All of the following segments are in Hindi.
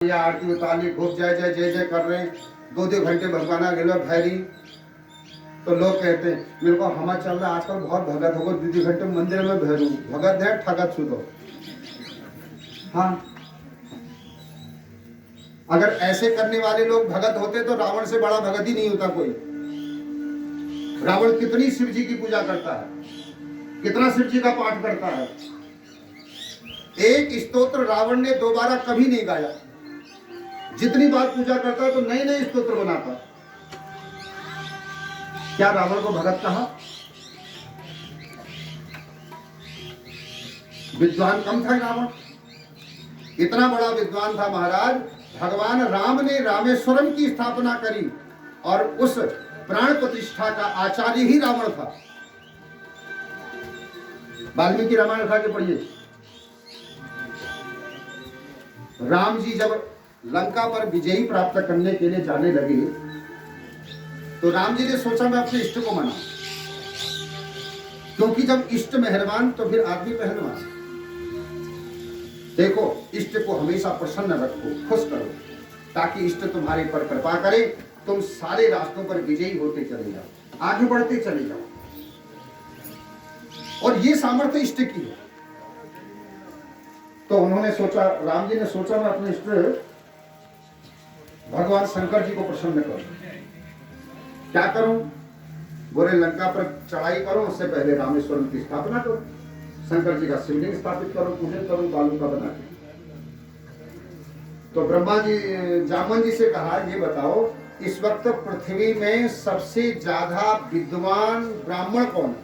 आरती उतारली, खूब जय जय जय जय कर रहे हैं, 2-2 घंटे भगवाना गेलो भैरी। तो लोग कहते हैं मेरे को हमा चल रहा है आजकल बहुत भगत होगा, 2-2 घंटे मंदिर में भैरू भगत है ठगत छूतो। हाँ, अगर ऐसे करने वाले लोग भगत होते तो रावण से बड़ा भगत ही नहीं होता कोई। रावण कितनी शिव जी की पूजा करता है, कितना शिव जी का पाठ करता है। एक स्तोत्र रावण ने दोबारा कभी नहीं गाया, जितनी बार पूजा करता है तो नए नए स्तोत्र बनाता। क्या रावण को भगत कहा? विद्वान कम था रावण, इतना बड़ा विद्वान था महाराज। भगवान राम ने रामेश्वरम की स्थापना करी और उस प्राण प्रतिष्ठा का आचार्य ही रावण था। वाल्मीकि रामायण उठा के पढ़िए। राम जी जब लंका पर विजयी प्राप्त करने के लिए जाने लगे तो राम जी ने सोचा मैं अपने इष्ट को मनाऊं, क्योंकि जब इष्ट मेहरबान तो फिर आदमी पहलवान। देखो, इष्ट को हमेशा प्रसन्न रखो, खुश करो, ताकि इष्ट तुम्हारे पर कृपा करे, तुम सारे रास्तों पर विजयी होते चले जाओ, आगे बढ़ते चले जाओ। और ये सामर्थ्य इष्ट की है। तो उन्होंने सोचा, राम जी ने सोचा मैं अपने इष्ट भगवान शंकर जी को प्रसन्न करूं। क्या करूं? बोले लंका पर चढ़ाई करो, उससे पहले रामेश्वरम की स्थापना करो, शंकर जी का शिवलिंग स्थापित करो, पूजन करो बालू का बना के। तो ब्रह्मा जी जामन जी से कहा ये बताओ इस वक्त पृथ्वी में सबसे ज्यादा विद्वान ब्राह्मण कौन है?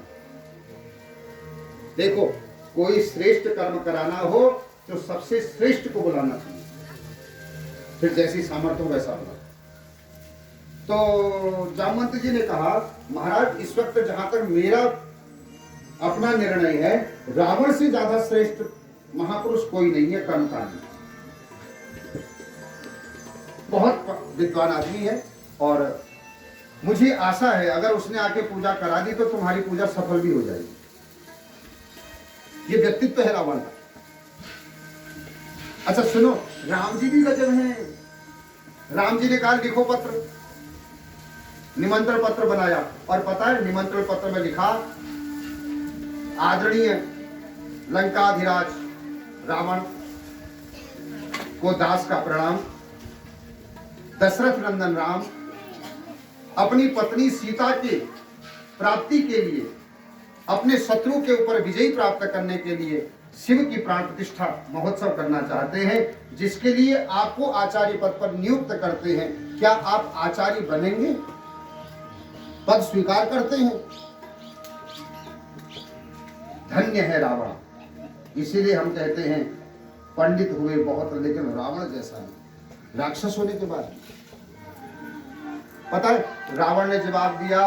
देखो, कोई श्रेष्ठ कर्म कराना हो तो सबसे श्रेष्ठ को बुलाना चाहिए, फिर जैसी सामर्थ्य हो वैसा होगा। तो जामवंत जी ने कहा महाराज इस वक्त जहां तक मेरा अपना निर्णय है, रावण से ज्यादा श्रेष्ठ महापुरुष कोई नहीं है कर्मकांडी। बहुत विद्वान आदमी है और मुझे आशा है अगर उसने आके पूजा करा दी तो तुम्हारी पूजा सफल भी हो जाएगी। ये व्यक्तित्व है रावण का। अच्छा सुनो, राम जी भी गजब हैं। राम जी ने कहा लिखो पत्र, निमंत्रण पत्र बनाया। और पता है निमंत्रण पत्र में लिखा आदरणीय लंकाधिराज रावण को दास का प्रणाम। दशरथ नंदन राम अपनी पत्नी सीता के प्राप्ति के लिए, अपने शत्रु के ऊपर विजय प्राप्त करने के लिए शिव की प्राण प्रतिष्ठा महोत्सव करना चाहते हैं, जिसके लिए आपको आचार्य पद पर नियुक्त करते हैं। क्या आप आचार्य बनेंगे? पद स्वीकार करते हैं? धन्य है रावण। इसीलिए हम कहते हैं पंडित हुए बहुत लेकिन रावण जैसा नहीं, राक्षस होने के बाद। पता है रावण ने जवाब दिया,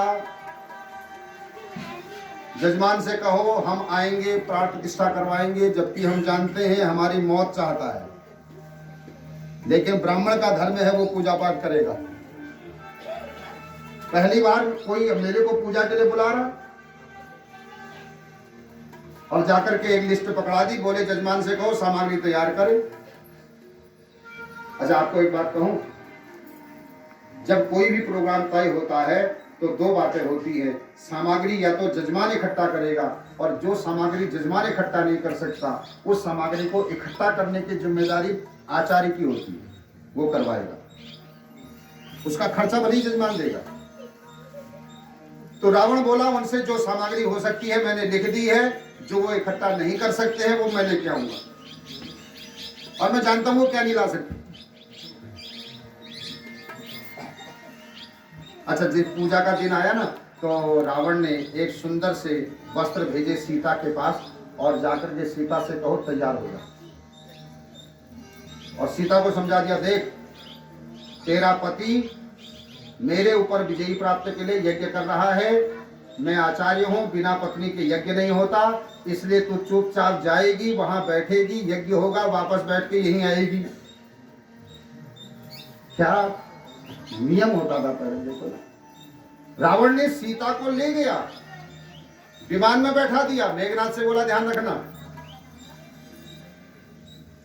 जजमान से कहो हम आएंगे, प्राण प्रतिष्ठा करवाएंगे, जबकि हम जानते हैं हमारी मौत चाहता है, लेकिन ब्राह्मण का धर्म है वो पूजा पाठ करेगा। पहली बार कोई मेरे को पूजा के लिए बुला रहा और जाकर के एक लिस्ट पकड़ा दी, बोले जजमान से कहो सामग्री तैयार करे। अच्छा आपको एक बात कहूं, जब कोई भी प्रोग्राम तय होता है तो 2 बातें होती है, सामग्री या तो जजमान इकट्ठा करेगा, और जो सामग्री जजमान इकट्ठा नहीं कर सकता उस सामग्री को इकट्ठा करने की जिम्मेदारी आचार्य की होती है, वो करवाएगा, उसका खर्चा भले ही जजमान देगा। तो रावण बोला उनसे जो सामग्री हो सकती है मैंने लिख दी है, जो वो इकट्ठा नहीं कर सकते हैं वो मैं लेके आऊंगा, और मैं जानता हूं वो क्या नहीं ला सकते। अच्छा जब पूजा का दिन आया ना तो रावण ने एक सुंदर से वस्त्र भेजे सीता के पास, और जाकर के सीता से कहो तैयार हो जा। और सीता को समझा दिया, देख तेरा पति मेरे ऊपर विजयी प्राप्त के लिए यज्ञ कर रहा है, मैं आचार्य हूं, बिना पत्नी के यज्ञ नहीं होता, इसलिए तू चुपचाप जाएगी, वहां बैठेगी, यज्ञ होगा, वापस बैठ के यहीं आएगी। क्या नियम होता था पहले, देखो रावण ने सीता को ले गया, विमान में बैठा दिया, मेघनाथ से बोला ध्यान रखना।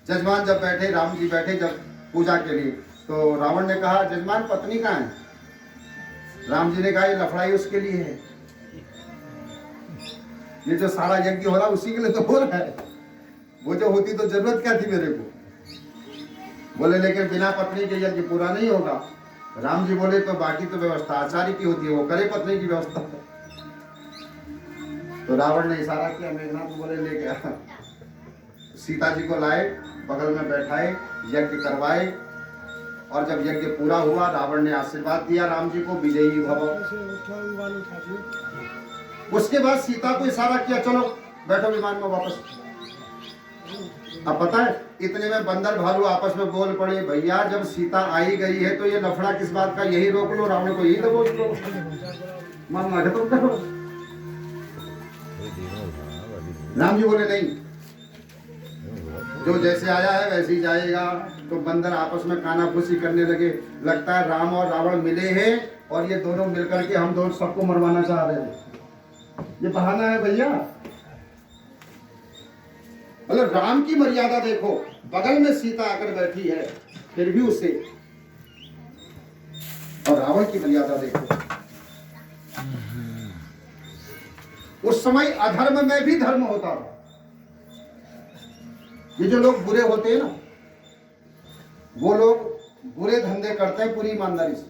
जजमान जब बैठे, राम जी बैठे, जब पूजा के लिए। तो रावण ने कहा जजमान पत्नी कहाँ है? राम जी ने कहा ये लफड़ाई उसके लिए है, ये जो सारा यज्ञ हो रहा उसी के लिए तो हो रहा है, वो जो होती तो जरूरत क्या थी मेरे को। बोले लेकिन बिना पत्नी के यज्ञ पूरा नहीं होगा। राम जी बोले तो बाकी तो व्यवस्था आचार्य की होती है, वो करे पत्नी की व्यवस्था। तो रावण ने इशारा किया, मेघनाथ बोले ले गया, सीता जी को लाए, बगल में बैठाए, यज्ञ करवाए, और जब यज्ञ पूरा हुआ रावण ने आशीर्वाद दिया राम जी को, विजयी भव। उसके बाद सीता को इशारा किया चलो बैठो विमान में वापस। अब पता है इतने में बंदर भालू आपस में बोल पड़े, भैया जब सीता आई गई है तो ये लफड़ा किस बात का, यही रोक लो, रावण को यही दबोच लो, मन तुम करो। राम जी बोले नहीं, जो जैसे आया है वैसे ही जाएगा। तो बंदर आपस में कानाफूसी करने लगे, लगता है राम और रावण मिले हैं और ये दोनों मिलकर के हम दोनों सबको मरवाना चाह रहे हैं, ये बहाना है भैया। मतलब राम की मर्यादा देखो, बगल में सीता आकर बैठी है फिर भी उसे, और रावण की मर्यादा देखो। उस समय अधर्म में भी धर्म होता था। ये जो लोग बुरे होते हैं ना, वो लोग बुरे धंधे करते हैं पूरी ईमानदारी से,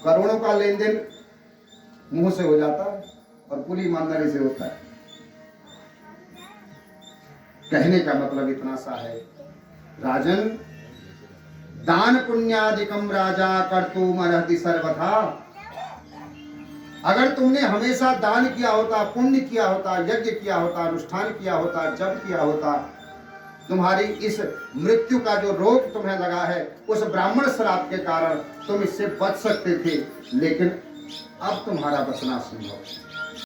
करोड़ों का लेन देन मुंह से हो जाता है और पूरी ईमानदारी से होता है। कहने का मतलब इतना सा है, राजन दान पुण्यादिकम राजा कर्तुम अर्हति सर्वथा। अगर तुमने हमेशा दान किया होता, पुण्य किया होता, यज्ञ किया होता, अनुष्ठान किया होता, जप किया होता, तुम्हारी इस मृत्यु का जो रोग तुम्हें लगा है उस ब्राह्मण श्राप के कारण तुम इससे बच सकते थे, लेकिन अब तुम्हारा बचना संभव है।